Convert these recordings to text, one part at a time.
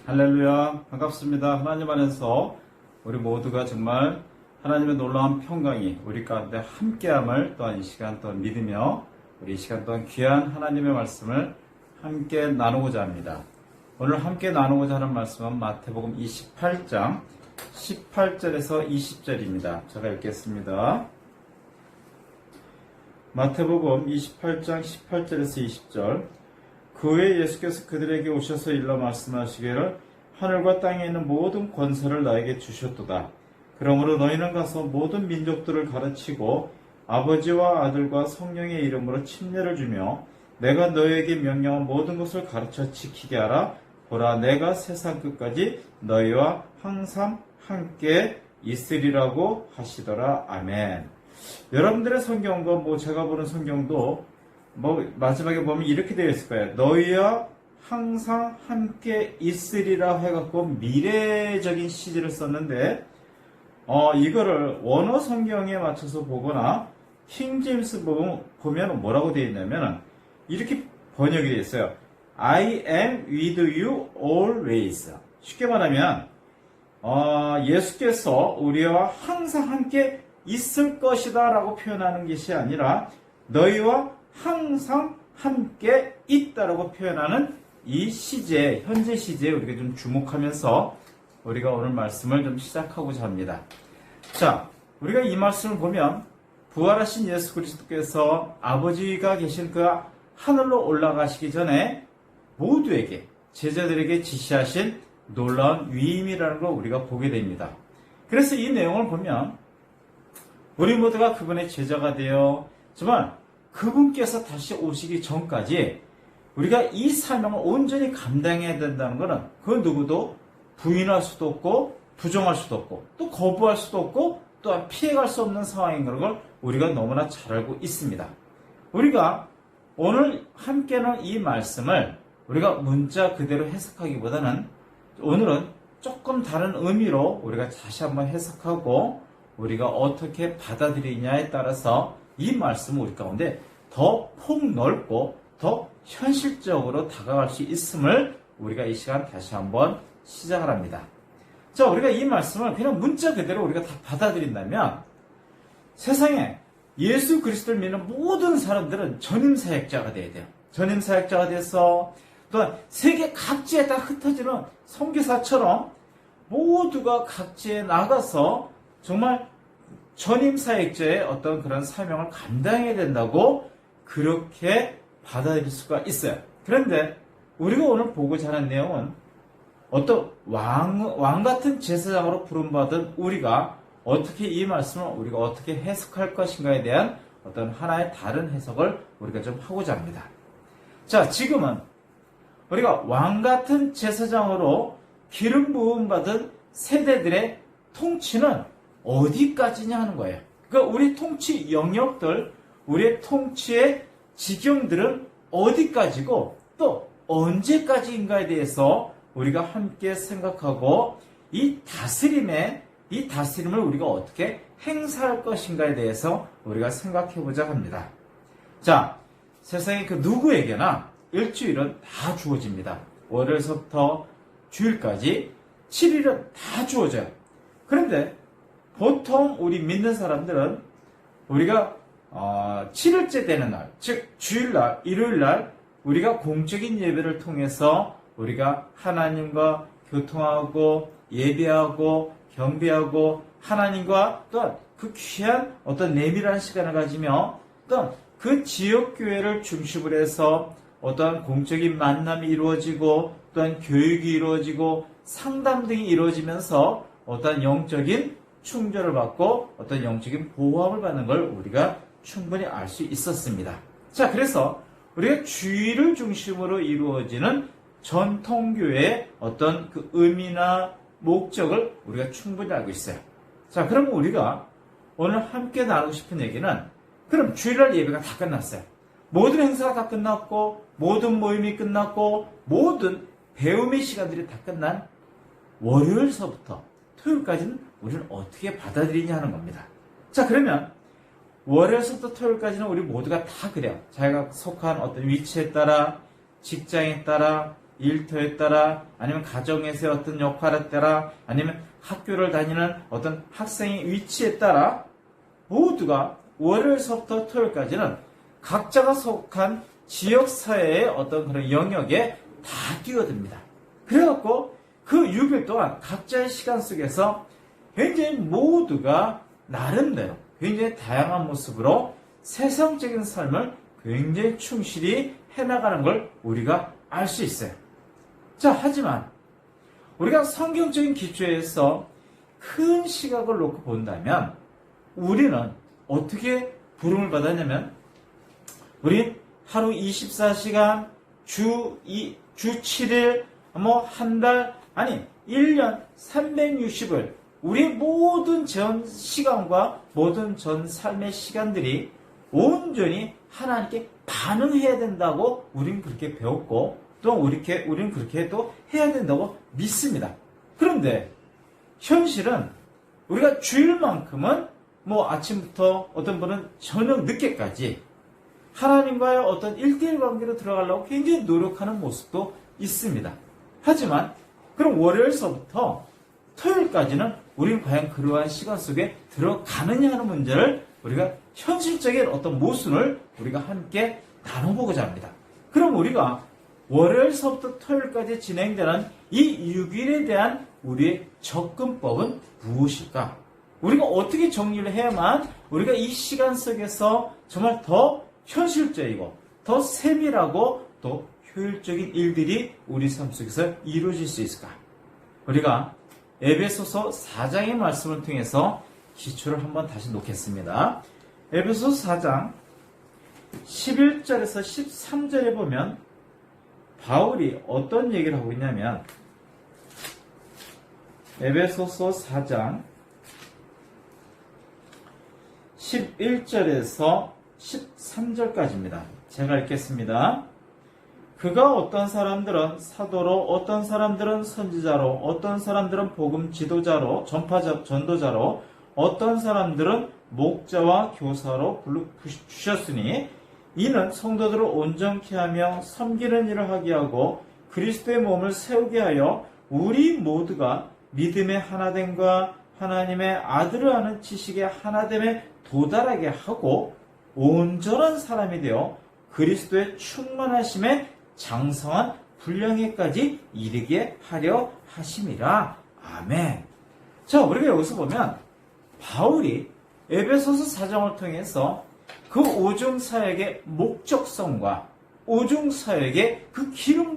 할렐루야, 반갑습니다. 하나님 안에서 우리 모두가 정말 하나님의 놀라운 평강이 우리 가운데 함께함을 또한 이 시간 또한 믿으며 우리 이 시간 또한 귀한 하나님의 말씀을 함께 나누고자 합니다. 오늘 함께 나누고자 하는 말씀은 마태복음 28장 18절에서 20절입니다. 제가 읽겠습니다. 마태복음 28장 18절에서 20절. 그 후에 예수께서 그들에게 오셔서 일러 말씀하시기를 하늘과 땅에 있는 모든 권세를 너에게 주셨도다. 그러므로 너희는 가서 모든 민족들을 가르치고 아버지와 아들과 성령의 이름으로 침례를 주며 내가 너희에게 명령한 모든 것을 가르쳐 지키게 하라. 보라, 내가 세상 끝까지 너희와 항상 함께 있으리라고 하시더라. 아멘. 여러분들의 성경과 제가 보는 성경도 마지막에 보면 이렇게 되어 있을 거예요. 너희와 항상 함께 있으리라 해갖고 미래적인 시제를 썼는데, 이거를 원어 성경에 맞춰서 보거나, 킹제임스 보면 뭐라고 되어 있냐면, 이렇게 번역이 되어 있어요. I am with you always. 쉽게 말하면, 예수께서 우리와 항상 함께 있을 것이다 라고 표현하는 것이 아니라, 너희와 항상 함께 있다라고 표현하는 이 시제, 현재 시제에 우리가 좀 주목하면서 우리가 오늘 말씀을 좀 시작하고자 합니다. 자, 우리가 이 말씀을 보면 부활하신 예수 그리스도께서 아버지가 계신 그 하늘로 올라가시기 전에 모두에게, 제자들에게 지시하신 놀라운 위임이라는 걸 우리가 보게 됩니다. 그래서 이 내용을 보면 우리 모두가 그분의 제자가 되어 정말 그분께서 다시 오시기 전까지 우리가 이 사명을 온전히 감당해야 된다는 것은 그 누구도 부인할 수도 없고 부정할 수도 없고 또 거부할 수도 없고 또한 피해갈 수 없는 상황인 걸 우리가 너무나 잘 알고 있습니다. 우리가 오늘 함께하는 이 말씀을 우리가 문자 그대로 해석하기보다는 오늘은 조금 다른 의미로 우리가 다시 한번 해석하고 우리가 어떻게 받아들이냐에 따라서 이 말씀은 우리 가운데 더 폭넓고 더 현실적으로 다가갈 수 있음을 우리가 이 시간 다시 한번 시작을 합니다. 자, 우리가 이 말씀을 그냥 문자 그대로 우리가 다 받아들인다면 세상에 예수 그리스도를 믿는 모든 사람들은 전임사역자가 돼야 돼요. 전임사역자가 돼서 또한 세계 각지에 다 흩어지는 선교사처럼 모두가 각지에 나가서 정말 전임사역자의 어떤 그런 사명을 감당해야 된다고 그렇게 받아들일 수가 있어요. 그런데 우리가 오늘 보고자 하는 내용은 어떤 왕 같은 제사장으로 부름받은 우리가 어떻게 이 말씀을 우리가 어떻게 해석할 것인가에 대한 어떤 하나의 다른 해석을 우리가 좀 하고자 합니다. 자, 지금은 우리가 왕 같은 제사장으로 기름 부음 받은 세대들의 통치는 어디까지냐 하는 거예요. 그러니까 우리 통치 영역들, 우리의 통치의 지경들은 어디까지고 또 언제까지인가에 대해서 우리가 함께 생각하고 이 다스림을 우리가 어떻게 행사할 것인가에 대해서 우리가 생각해 보자 합니다. 자, 세상에 그 누구에게나 일주일은 다 주어집니다. 월요일서부터 주일까지 7일은 다 주어져요. 그런데 보통 우리 믿는 사람들은 우리가 7일째 되는 날, 즉 주일날, 일요일날 우리가 공적인 예배를 통해서 우리가 하나님과 교통하고 예배하고 경배하고 하나님과 또한 그 귀한 어떤 내밀한 시간을 가지며 또한 그 지역교회를 중심으로 해서 어떠한 공적인 만남이 이루어지고 또한 교육이 이루어지고 상담 등이 이루어지면서 어떠한 영적인 충전을 받고 어떤 영적인 보호함을 받는 걸 우리가 충분히 알 수 있었습니다. 자, 그래서 우리가 주일을 중심으로 이루어지는 전통교회의 어떤 그 의미나 목적을 우리가 충분히 알고 있어요. 자, 그러면 우리가 오늘 함께 나누고 싶은 얘기는 그럼 주일날 예배가 다 끝났어요. 모든 행사가 다 끝났고 모든 모임이 끝났고 모든 배움의 시간들이 다 끝난 월요일서부터 토요일까지는 우리는 어떻게 받아들이냐 하는 겁니다. 자, 그러면 월요일부터 토요일까지는 우리 모두가 다 그래요. 자기가 속한 어떤 위치에 따라, 직장에 따라, 일터에 따라, 아니면 가정에서의 어떤 역할에 따라, 아니면 학교를 다니는 어떤 학생의 위치에 따라 모두가 월요일서부터 토요일까지는 각자가 속한 지역사회의 어떤 그런 영역에 다 뛰어듭니다. 그래갖고 그 6일 동안 각자의 시간 속에서 굉장히 모두가 나름대로 굉장히 다양한 모습으로 세상적인 삶을 굉장히 충실히 해나가는 걸 우리가 알 수 있어요. 자, 하지만 우리가 성경적인 기초에서 큰 시각을 놓고 본다면 우리는 어떻게 부름을 받았냐면, 우리 하루 24시간, 주 7일, 한 달, 아니 1년 360을 우리 모든 전 시간과 모든 전 삶의 시간들이 온전히 하나님께 반응해야 된다고 우린 그렇게 배웠고, 또 우린 그렇게 또 해야 된다고 믿습니다. 그런데 현실은 우리가 주일만큼은 아침부터 어떤 분은 저녁 늦게까지 하나님과의 어떤 1대1 관계로 들어가려고 굉장히 노력하는 모습도 있습니다. 하지만 그럼 월요일서부터 토요일까지는 우리는 과연 그러한 시간 속에 들어가느냐 하는 문제를 우리가 현실적인 어떤 모순을 우리가 함께 나눠보고자 합니다. 그럼 우리가 월요일서부터 토요일까지 진행되는 이 6일에 대한 우리의 접근법은 무엇일까? 우리가 어떻게 정리를 해야만 우리가 이 시간 속에서 정말 더 현실적이고 더 세밀하고 또 효율적인 일들이 우리 삶 속에서 이루어질 수 있을까? 우리가 에베소서 4장의 말씀을 통해서 기초를 한번 다시 놓겠습니다. 에베소서 4장 11절에서 13절에 보면 바울이 어떤 얘기를 하고 있냐면, 에베소서 4장 11절에서 13절까지입니다. 제가 읽겠습니다. 그가 어떤 사람들은 사도로, 어떤 사람들은 선지자로, 어떤 사람들은 복음 지도자로, 전도자로, 어떤 사람들은 목자와 교사로 부르셨으니 이는 성도들을 온전케 하며 섬기는 일을 하게 하고 그리스도의 몸을 세우게 하여 우리 모두가 믿음의 하나됨과 하나님의 아들을 아는 지식의 하나됨에 도달하게 하고 온전한 사람이 되어 그리스도의 충만하심에 장성한 분량에까지 이르게 하려 하심이라. 아멘. 자, 우리가 여기서 보면 바울이 에베소서 4장을 통해서 그 오중사역의 목적성과 오중사역의 그 기름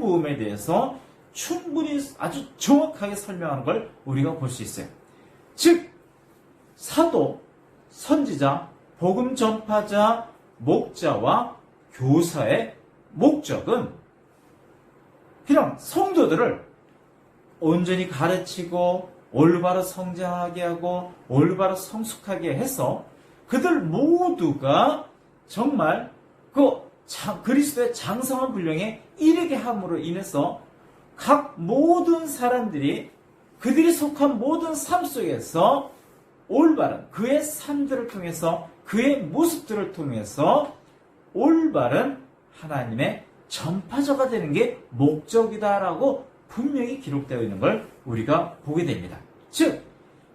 부음에 대해서 충분히 아주 정확하게 설명하는 걸 우리가 볼 수 있어요. 즉, 사도, 선지자, 복음 전파자, 목자와 교사의 목적은 그냥 성도들을 온전히 가르치고 올바로 성장하게 하고 올바로 성숙하게 해서 그들 모두가 정말 그리스도의 장성한 분량에 이르게 함으로 인해서 각 모든 사람들이 그들이 속한 모든 삶 속에서 올바른 그의 삶들을 통해서 그의 모습들을 통해서 올바른 하나님의 전파자가 되는 게 목적이다라고 분명히 기록되어 있는 걸 우리가 보게 됩니다. 즉,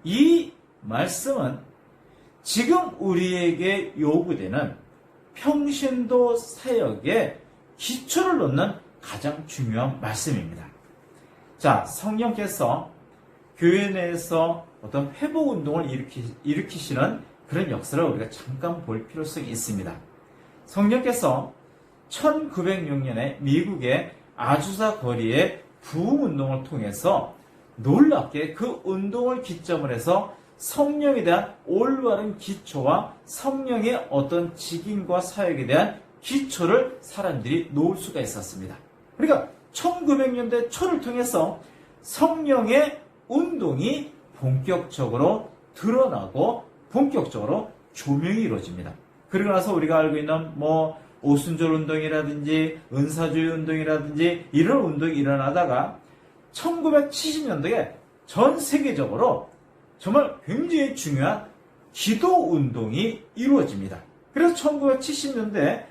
이 말씀은 지금 우리에게 요구되는 평신도 사역의 기초를 놓는 가장 중요한 말씀입니다. 자, 성령께서 교회 내에서 어떤 회복 운동을 일으키시는 그런 역사를 우리가 잠깐 볼 필요성이 있습니다. 성령께서 1906년에 미국의 아주사 거리의 부흥 운동을 통해서 놀랍게 그 운동을 기점으로 해서 성령에 대한 올바른 기초와 성령의 어떤 직임과 사역에 대한 기초를 사람들이 놓을 수가 있었습니다. 그러니까 1900년대 초를 통해서 성령의 운동이 본격적으로 드러나고 본격적으로 조명이 이루어집니다. 그리고 나서 우리가 알고 있는 오순절 운동이라든지 은사주의 운동이라든지 이런 운동이 일어나다가 1970년대에 전 세계적으로 정말 굉장히 중요한 기도 운동이 이루어집니다. 그래서 1970년대에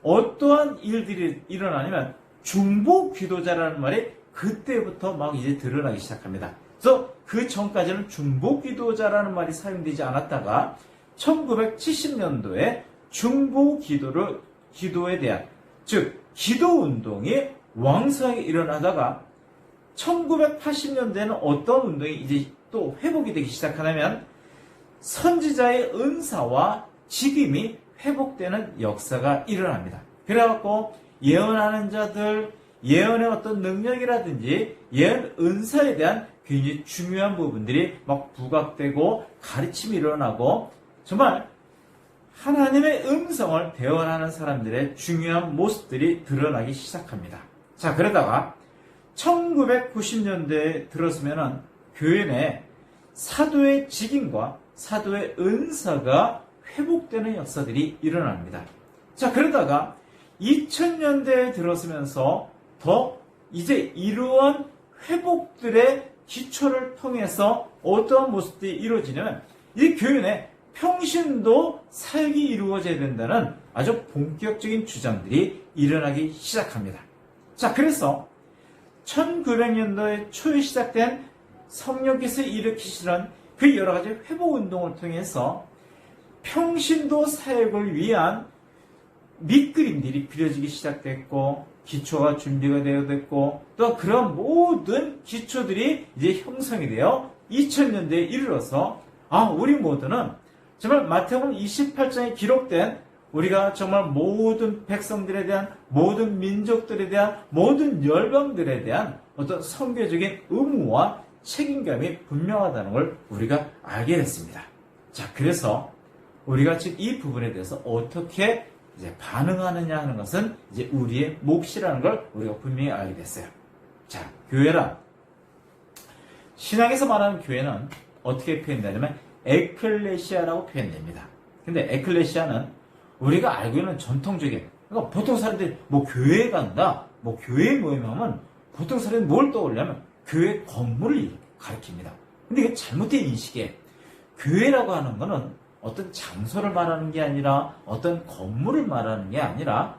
어떠한 일들이 일어나냐면 중보 기도자라는 말이 그때부터 막 이제 드러나기 시작합니다. 그래서 그 전까지는 중보 기도자라는 말이 사용되지 않았다가 1970년도에 중보 기도에 대한, 즉 기도 운동이 왕성하게 일어나다가 1980년대에는 어떤 운동이 이제 또 회복이 되기 시작하냐면 선지자의 은사와 직임이 회복되는 역사가 일어납니다. 그래갖고 예언하는 자들, 예언의 어떤 능력이라든지 예언 은사에 대한 굉장히 중요한 부분들이 막 부각되고 가르침이 일어나고 정말 하나님의 음성을 대언하는 사람들의 중요한 모습들이 드러나기 시작합니다. 자, 그러다가 1990년대에 들어서면은 교회 내 사도의 직임과 사도의 은사가 회복되는 역사들이 일어납니다. 자, 그러다가 2000년대에 들어서면서 더 이제 이러한 회복들의 기초를 통해서 어떠한 모습들이 이루어지냐면 이 교회 내 평신도 사역이 이루어져야 된다는 아주 본격적인 주장들이 일어나기 시작합니다. 자, 그래서 1900년도에 초에 시작된 성령께서 일으키시는 그 여러 가지 회복 운동을 통해서 평신도 사역을 위한 밑그림들이 그려지기 시작됐고 기초가 준비가 되어졌고 또 그런 모든 기초들이 이제 형성이 되어 2000년대에 이르러서 우리 모두는 정말 마태복음 28장에 기록된 우리가 정말 모든 백성들에 대한 모든 민족들에 대한 모든 열방들에 대한 어떤 선교적인 의무와 책임감이 분명하다는 걸 우리가 알게 됐습니다. 자, 그래서 우리가 지금 이 부분에 대해서 어떻게 이제 반응하느냐 하는 것은 이제 우리의 몫이라는 걸 우리가 분명히 알게 됐어요. 자, 교회란 신학에서 말하는 교회는 어떻게 표현되냐면 에클레시아라고 표현됩니다. 근데 에클레시아는 우리가 알고 있는 전통적인, 그러니까 보통 사람들이 뭐 교회에 간다, 뭐 교회 모임하면 보통 사람들이 뭘 떠올리냐면 교회 건물을 가리킵니다. 근데 이게 잘못된 인식이에요. 교회라고 하는 거는 어떤 장소를 말하는 게 아니라 어떤 건물을 말하는 게 아니라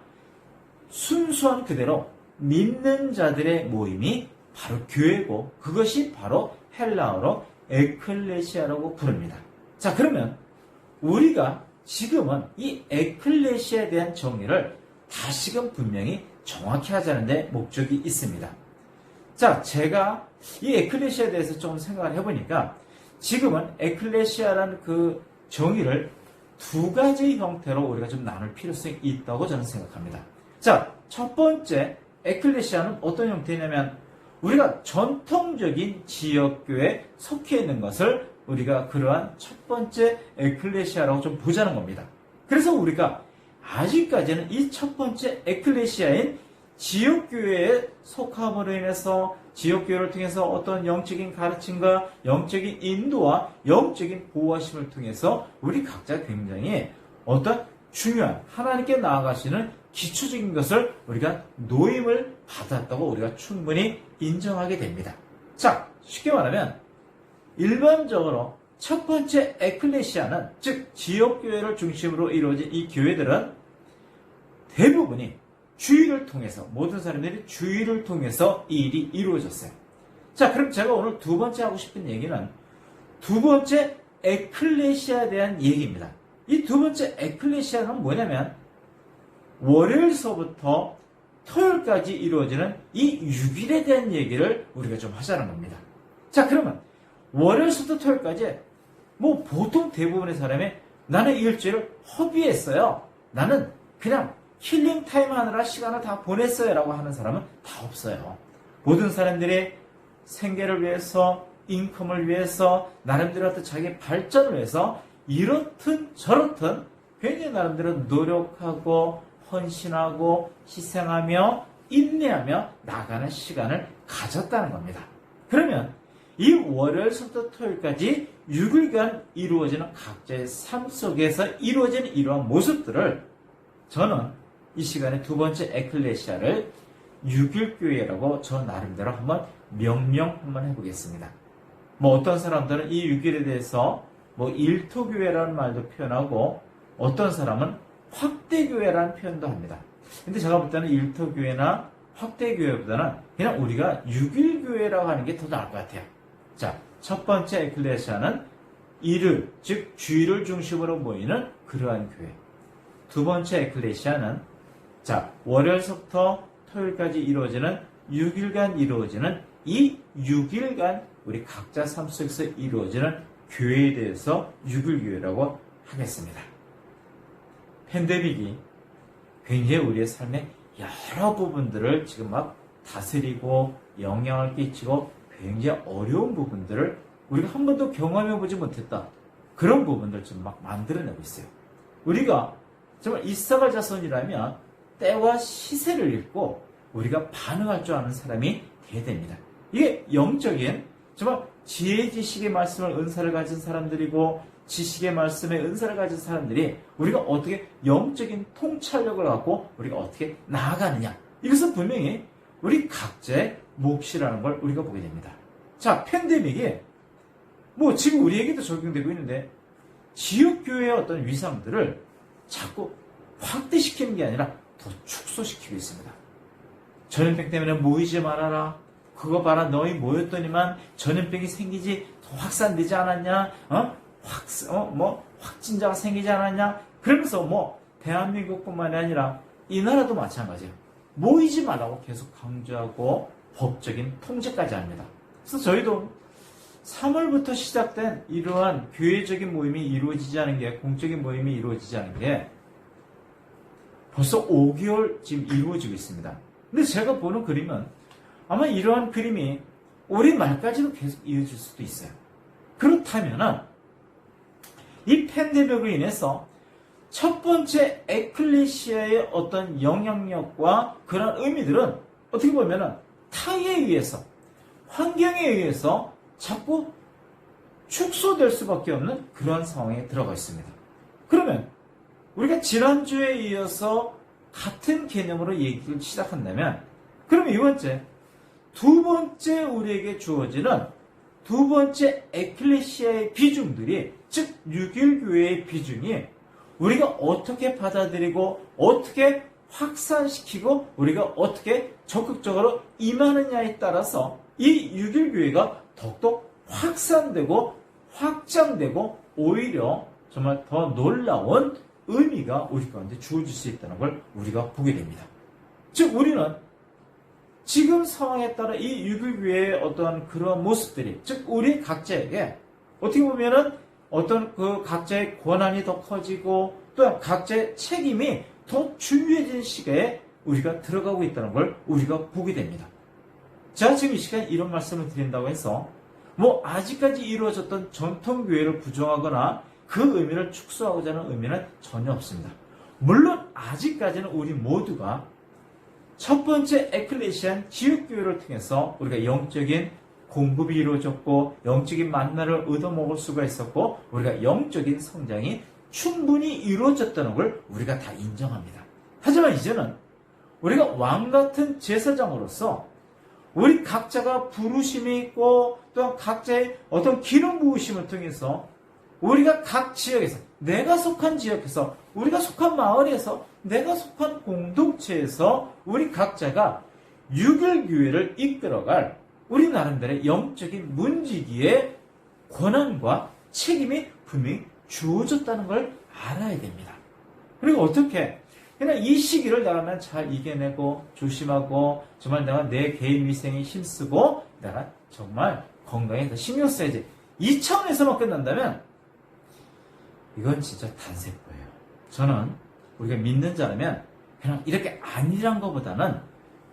순수한 그대로 믿는 자들의 모임이 바로 교회고 그것이 바로 헬라어로 에클레시아라고 부릅니다. 자, 그러면 우리가 지금은 이 에클레시아에 대한 정의를 다시금 분명히 정확히 하자는데 목적이 있습니다. 자, 제가 이 에클레시아에 대해서 좀 생각을 해보니까 지금은 에클레시아라는 그 정의를 두 가지 형태로 우리가 좀 나눌 필요성이 있다고 저는 생각합니다. 자, 첫 번째 에클레시아는 어떤 형태냐면 우리가 전통적인 지역교회에 속해 있는 것을 우리가 그러한 첫 번째 에클레시아라고 좀 보자는 겁니다. 그래서 우리가 아직까지는 이 첫 번째 에클레시아인 지역교회에 속함으로 인해서 지역교회를 통해서 어떤 영적인 가르침과 영적인 인도와 영적인 보호하심을 통해서 우리 각자 굉장히 어떤 중요한 하나님께 나아가시는 기초적인 것을 우리가 노임을 받았다고 우리가 충분히 인정하게 됩니다. 자, 쉽게 말하면 일반적으로 첫 번째 에클레시아는 즉 지역교회를 중심으로 이루어진 이 교회들은 대부분이 주의를 통해서 모든 사람들이 주의를 통해서 이 일이 이루어졌어요. 자, 그럼 제가 오늘 두 번째 하고 싶은 얘기는 두 번째 에클레시아에 대한 얘기입니다. 이 두 번째 에클레시아는 뭐냐면 월요일서부터 토요일까지 이루어지는 이 6일에 대한 얘기를 우리가 좀 하자는 겁니다. 자, 그러면 월요일서부터 토요일까지 뭐 보통 대부분의 사람이 나는 일주일을 허비했어요. 나는 그냥 힐링 타임 하느라 시간을 다 보냈어요 라고 하는 사람은 다 없어요. 모든 사람들이 생계를 위해서 인컴을 위해서 나름대로 어떤 자기 발전을 위해서 이렇든 저렇든 굉장히 나름대로 노력하고 헌신하고 희생하며 인내하며 나가는 시간을 가졌다는 겁니다. 그러면 이 월요일부터 토요일까지 6일간 이루어지는 각자의 삶 속에서 이루어지는 이러한 모습들을 저는 이 시간에 두 번째 에클레시아를 6일교회라고 저 나름대로 한번 명명 한번 해보겠습니다. 뭐 어떤 사람들은 이 6일에 대해서 뭐 일토교회라는 말도 표현하고 어떤 사람은 확대교회라는 표현도 합니다. 근데 제가 볼 때는 일토교회나 확대교회보다는 그냥 우리가 6일교회라고 하는 게 더 나을 것 같아요. 자, 첫 번째 에클레시아는 일을, 즉 주일을 중심으로 모이는 그러한 교회. 두 번째 에클레시아는 자, 월요일서부터 토요일까지 이루어지는 6일간 이루어지는 이 6일간 우리 각자 삶 속에서 이루어지는 교회에 대해서 6일교회라고 하겠습니다. 팬데믹이 굉장히 우리의 삶의 여러 부분들을 지금 막 다스리고 영향을 끼치고 굉장히 어려운 부분들을 우리가 한 번도 경험해보지 못했다. 그런 부분들 지금 막 만들어내고 있어요. 우리가 정말 이사갈 자손이라면 때와 시세를 읽고 우리가 반응할 줄 아는 사람이 돼야 됩니다. 이게 영적인 정말 지혜 지식의 말씀을 은사를 가진 사람들이고 지식의 말씀에 은사를 가진 사람들이 우리가 어떻게 영적인 통찰력을 갖고 우리가 어떻게 나아가느냐. 이것은 분명히 우리 각자의 몫이라는 걸 우리가 보게 됩니다. 자, 팬데믹이 뭐 지금 우리에게도 적용되고 있는데 지역교회의 어떤 위상들을 자꾸 확대시키는 게 아니라 더 축소시키고 있습니다. 전염병 때문에 모이지 말아라. 그거 봐라, 너희 모였더니만 전염병이 생기지 더 확산되지 않았냐? 확진자가 생기지 않았냐? 그러면서 뭐 대한민국뿐만이 아니라 이 나라도 마찬가지예요. 모이지 말라고 계속 강조하고 법적인 통제까지 합니다. 그래서 저희도 3월부터 시작된 이러한 교회적인 모임이 이루어지지 않은 게, 공적인 모임이 이루어지지 않은 게 벌써 5개월 지금 이루어지고 있습니다. 근데 제가 보는 그림은 아마 이러한 그림이 올해 말까지도 계속 이어질 수도 있어요. 그렇다면은 이 팬데믹으로 인해서 첫 번째 에클레시아의 어떤 영향력과 그런 의미들은 어떻게 보면은 타에 의해서, 환경에 의해서 자꾸 축소될 수밖에 없는 그러한 상황에 들어가 있습니다. 그러면 우리가 지난주에 이어서 같은 개념으로 얘기를 시작한다면, 그러면 이번째 두 번째 우리에게 주어지는 두 번째 에클레시아의 비중들이, 즉 6일교회의 비중이 우리가 어떻게 받아들이고 어떻게 확산시키고 우리가 어떻게 적극적으로 임하느냐에 따라서 이 6일교회가 더욱더 확산되고 확장되고 오히려 정말 더 놀라운 의미가 우리 가운데 주어질 수 있다는 걸 우리가 보게 됩니다. 즉 우리는 지금 상황에 따라 이 6일교회의 어떤 그런 모습들이, 즉 우리 각자에게 어떻게 보면은 어떤 그 각자의 권한이 더 커지고 또한 각자의 책임이 더 중요해진 시기에 우리가 들어가고 있다는 걸 우리가 보게 됩니다. 제가 지금 이 시간에 이런 말씀을 드린다고 해서 뭐 아직까지 이루어졌던 전통교회를 부정하거나 그 의미를 축소하고자 하는 의미는 전혀 없습니다. 물론 아직까지는 우리 모두가 첫 번째 에클레시안 지역교회를 통해서 우리가 영적인 공급이 이루어졌고 영적인 만나를 얻어먹을 수가 있었고 우리가 영적인 성장이 충분히 이루어졌다는 걸 우리가 다 인정합니다. 하지만 이제는 우리가 왕같은 제사장으로서 우리 각자가 부르심이 있고 또한 각자의 어떤 기름 부으심을 통해서 우리가 각 지역에서, 내가 속한 지역에서, 우리가 속한 마을에서, 내가 속한 공동체에서 우리 각자가 6일교회를 이끌어갈 우리 나름대로의 영적인 문지기의 권한과 책임이 분명히 주어졌다는 걸 알아야 됩니다. 그리고 어떻게 그냥 이 시기를 내가 잘 이겨내고 조심하고 정말 내가 내 개인 위생에 힘쓰고 내가 정말 건강에 더 신경 써야지, 이 차원에서만 끝난다면 이건 진짜 단세포예요. 저는 우리가 믿는 자라면 그냥 이렇게 아니란 것보다는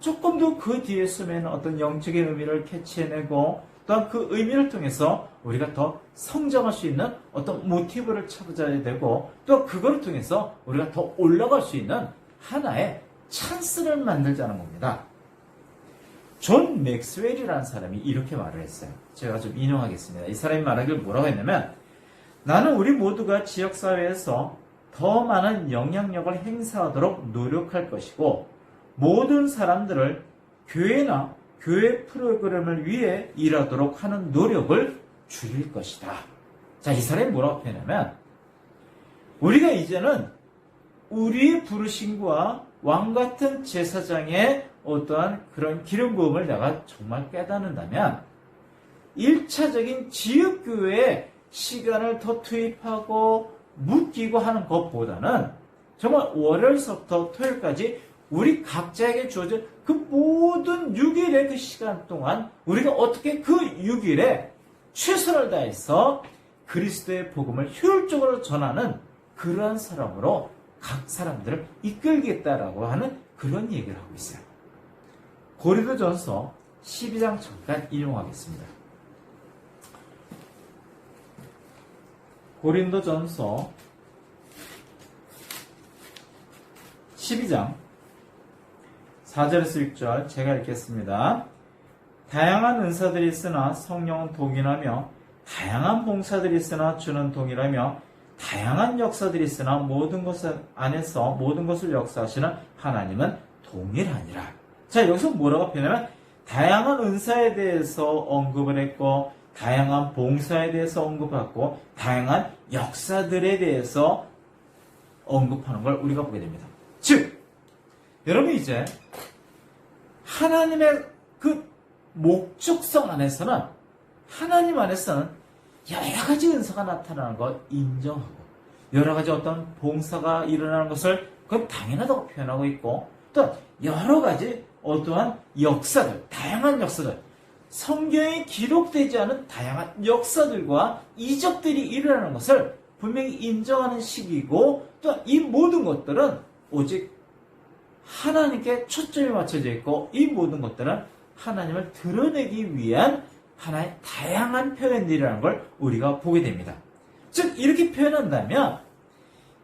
조금 더 그 뒤에 숨에는 어떤 영적인 의미를 캐치해내고 또한 그 의미를 통해서 우리가 더 성장할 수 있는 어떤 모티브를 찾아야 되고 또 그걸 통해서 우리가 더 올라갈 수 있는 하나의 찬스를 만들자는 겁니다. 존 맥스웰이라는 사람이 이렇게 말을 했어요. 제가 좀 인용하겠습니다. 이 사람이 말하기를 뭐라고 했냐면, 나는 우리 모두가 지역사회에서 더 많은 영향력을 행사하도록 노력할 것이고 모든 사람들을 교회나 교회 프로그램을 위해 일하도록 하는 노력을 줄일 것이다. 자, 이 사람이 뭐라고 표현하면, 우리가 이제는 우리의 부르심과 왕같은 제사장의 어떠한 그런 기름 부음을 내가 정말 깨닫는다면 1차적인 지역교회에 시간을 더 투입하고 묶이고 하는 것보다는 정말 월요일서부터 토요일까지 우리 각자에게 주어진 그 모든 6일의 그 시간 동안 우리가 어떻게 그 6일에 최선을 다해서 그리스도의 복음을 효율적으로 전하는 그러한 사람으로 각 사람들을 이끌겠다라고 하는 그런 얘기를 하고 있어요. 고린도전서 12장 잠깐 인용하겠습니다. 고린도전서 12장 4절에서 6절 제가 읽겠습니다. 다양한 은사들이 있으나 성령은 동일하며 다양한 봉사들이 있으나 주는 동일하며 다양한 역사들이 있으나 모든 것 안에서 모든 것을 역사하시는 하나님은 동일하니라. 자, 여기서 뭐라고 표현하면 다양한 은사에 대해서 언급을 했고 다양한 봉사에 대해서 언급하고 다양한 역사들에 대해서 언급하는 걸 우리가 보게 됩니다. 즉, 여러분 이제 하나님의 그 목적성 안에서는 하나님 안에서는 여러 가지 은사가 나타나는 걸 인정하고 여러 가지 어떤 봉사가 일어나는 것을 그건 당연하다고 표현하고 있고 또 여러 가지 어떠한 역사들, 다양한 역사들 성경에 기록되지 않은 다양한 역사들과 이적들이 일어나는 것을 분명히 인정하는 시기이고 또 이 모든 것들은 오직 하나님께 초점이 맞춰져 있고 이 모든 것들은 하나님을 드러내기 위한 하나의 다양한 표현들이라는 걸 우리가 보게 됩니다. 즉 이렇게 표현한다면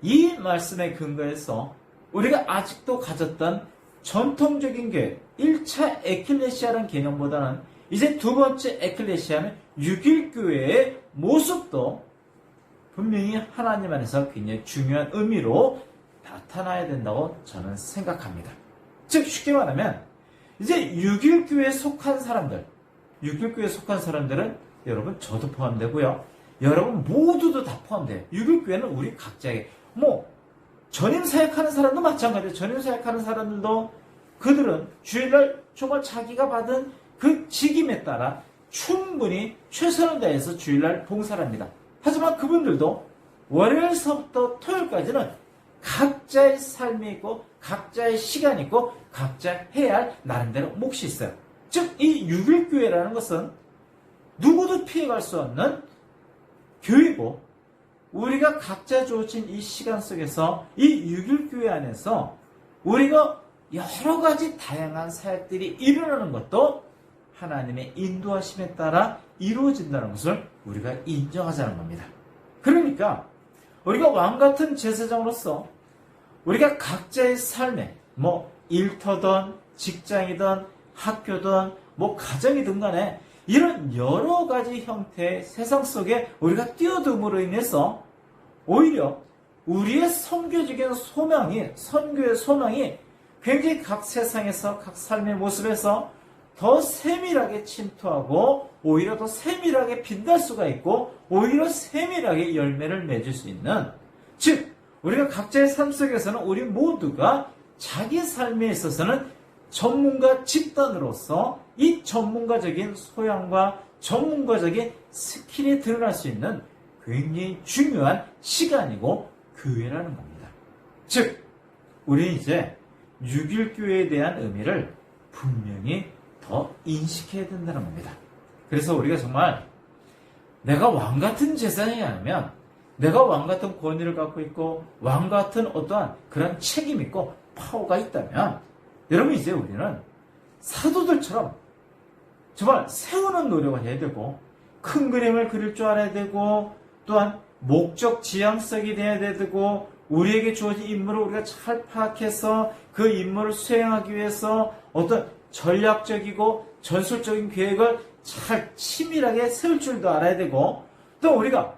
이 말씀에 근거해서 우리가 아직도 가졌던 전통적인 교회 1차 에클레시아라는 개념보다는 이제 두 번째 에클레시아는 6일 교회의 모습도 분명히 하나님 안에서 굉장히 중요한 의미로 나타나야 된다고 저는 생각합니다. 즉 쉽게 말하면 이제 6일 교회에 속한 사람들 6일 교회에 속한 사람들은 여러분 저도 포함되고요. 여러분 모두도 다 포함돼요. 6일 교회는 우리 각자에게 전임 사역하는 사람도 마찬가지예요. 전임 사역하는 사람들도 그들은 주일날 정말 자기가 받은 그 직임에 따라 충분히 최선을 다해서 주일날 봉사를 합니다. 하지만 그분들도 월요일서부터 토요일까지는 각자의 삶이 있고 각자의 시간이 있고 각자 해야 할 나름대로 몫이 있어요. 즉 이 6일 교회라는 것은 누구도 피해갈 수 없는 교회고 우리가 각자 주어진 이 시간 속에서 이 6일 교회 안에서 우리가 여러 가지 다양한 사역들이 일어나는 것도 하나님의 인도하심에 따라 이루어진다는 것을 우리가 인정하자는 겁니다. 그러니까 우리가 왕같은 제사장으로서 우리가 각자의 삶에 일터든 직장이든 학교든 가정이든 간에 이런 여러 가지 형태의 세상 속에 우리가 뛰어듦으로 인해서 오히려 우리의 선교의 소망이 굉장히 각 세상에서 각 삶의 모습에서 더 세밀하게 침투하고 오히려 더 세밀하게 빛날 수가 있고 오히려 세밀하게 열매를 맺을 수 있는 즉 우리가 각자의 삶 속에서는 우리 모두가 자기 삶에 있어서는 전문가 집단으로서 이 전문가적인 소양과 전문가적인 스킬이 드러날 수 있는 굉장히 중요한 시간이고 교회라는 겁니다. 즉 우리는 이제 6일 교회에 대한 의미를 분명히 더 인식해야 된다는 겁니다. 그래서 우리가 정말 내가 왕같은 제사장이 아니면 내가 왕같은 권위를 갖고 있고 왕같은 어떠한 그런 책임이 있고 파워가 있다면 여러분 이제 우리는 사도들처럼 정말 세우는 노력을 해야 되고 큰 그림을 그릴 줄 알아야 되고 또한 목적 지향성이 돼야 되고 우리에게 주어진 임무를 우리가 잘 파악해서 그 임무를 수행하기 위해서 어떤 전략적이고 전술적인 계획을 잘 치밀하게 세울 줄도 알아야 되고 또 우리가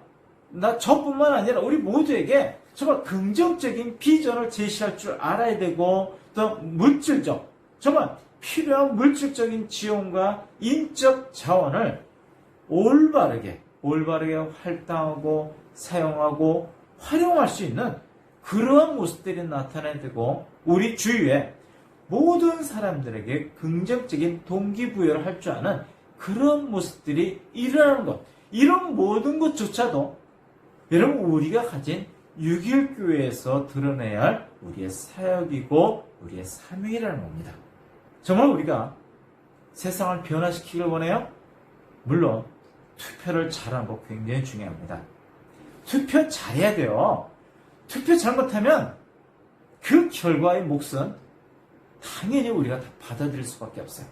저뿐만 아니라 우리 모두에게 정말 긍정적인 비전을 제시할 줄 알아야 되고 또 물질적 정말 필요한 물질적인 지원과 인적 자원을 올바르게 활당하고 사용하고 활용할 수 있는 그러한 모습들이 나타나야 되고 우리 주위에 모든 사람들에게 긍정적인 동기부여를 할 줄 아는 그런 모습들이 일어나는 것. 이런 모든 것조차도 여러분 우리가 가진 6.1교회에서 드러내야 할 우리의 사역이고 우리의 사명이라는 겁니다. 정말 우리가 세상을 변화시키길 원해요? 물론 투표를 잘하는 거 굉장히 중요합니다. 투표 잘해야 돼요. 투표 잘못하면 그 결과의 몫은 당연히 우리가 다 받아들일 수밖에 없어요.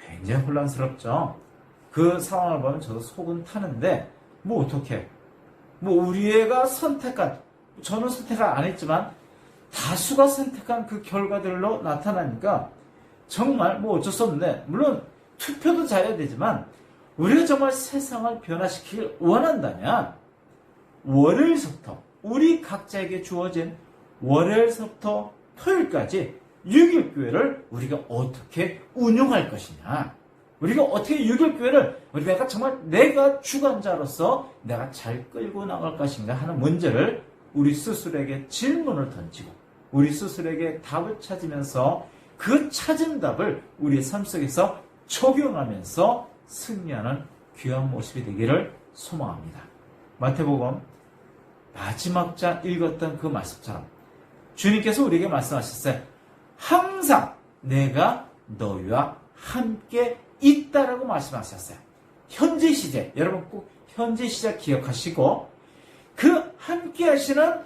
굉장히 혼란스럽죠. 그 상황을 보면 저도 속은 타는데 뭐 어떡해. 뭐 우리가 선택한, 저는 선택을 안 했지만 다수가 선택한 그 결과들로 나타나니까 정말 뭐 어쩔 수 없는데, 물론 투표도 잘해야 되지만 우리가 정말 세상을 변화시키길 원한다면 월요일서부터 우리 각자에게 주어진 월요일서부터 토요일까지 6.1교회를 우리가 어떻게 운영할 것이냐, 우리가 어떻게 6.1교회를 우리가 정말 내가 주관자로서 내가 잘 끌고 나갈 것인가 하는 문제를 우리 스스로에게 질문을 던지고 우리 스스로에게 답을 찾으면서 그 찾은 답을 우리의 삶 속에서 적용하면서 승리하는 귀한 모습이 되기를 소망합니다. 마태복음 마지막 장 읽었던 그 말씀처럼 주님께서 우리에게 말씀하셨어요. 항상 내가 너희와 함께 있다라고 말씀하셨어요. 현재 시제, 여러분 꼭 현재 시제 기억하시고 그 함께 하시는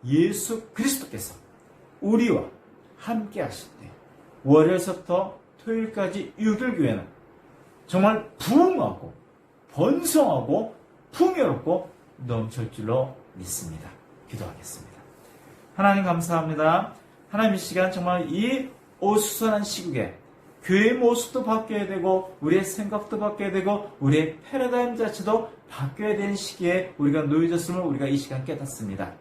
예수 그리스도께서 우리와 함께 하실 때 월요일서부터 토요일까지 6.1교회는 정말 부흥하고 번성하고 풍요롭고 넘칠 줄로 믿습니다. 기도하겠습니다. 하나님 감사합니다. 하나님 이 시간 정말 이 어수선한 시국에 교회의 모습도 바뀌어야 되고 우리의 생각도 바뀌어야 되고 우리의 패러다임 자체도 바뀌어야 되는 시기에 우리가 놓여졌음을 우리가 이 시간 깨닫습니다.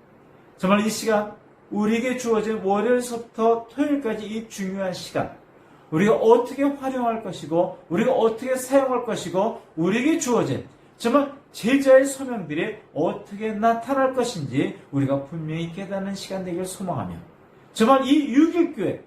정말 이 시간 우리에게 주어진 월요일서부터 토요일까지 이 중요한 시간 우리가 어떻게 활용할 것이고 우리가 어떻게 사용할 것이고 우리에게 주어진 정말 제자의 소명들이 어떻게 나타날 것인지 우리가 분명히 깨닫는 시간 되기를 소망하며 정말 이 6.1교회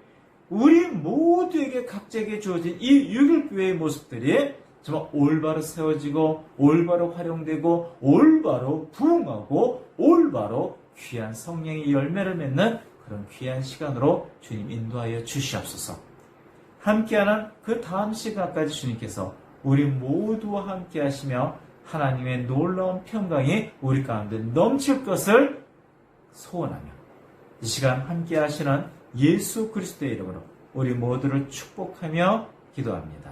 우리 모두에게 각자에게 주어진 이 6.1교회의 모습들이 정말 올바로 세워지고 올바로 활용되고 올바로 부흥하고 올바로 귀한 성령의 열매를 맺는 그런 귀한 시간으로 주님 인도하여 주시옵소서. 함께하는 그 다음 시간까지 주님께서 우리 모두와 함께 하시며 하나님의 놀라운 평강이 우리 가운데 넘칠 것을 소원하며 이 시간 함께 하시는 예수 그리스도의 이름으로 우리 모두를 축복하며 기도합니다.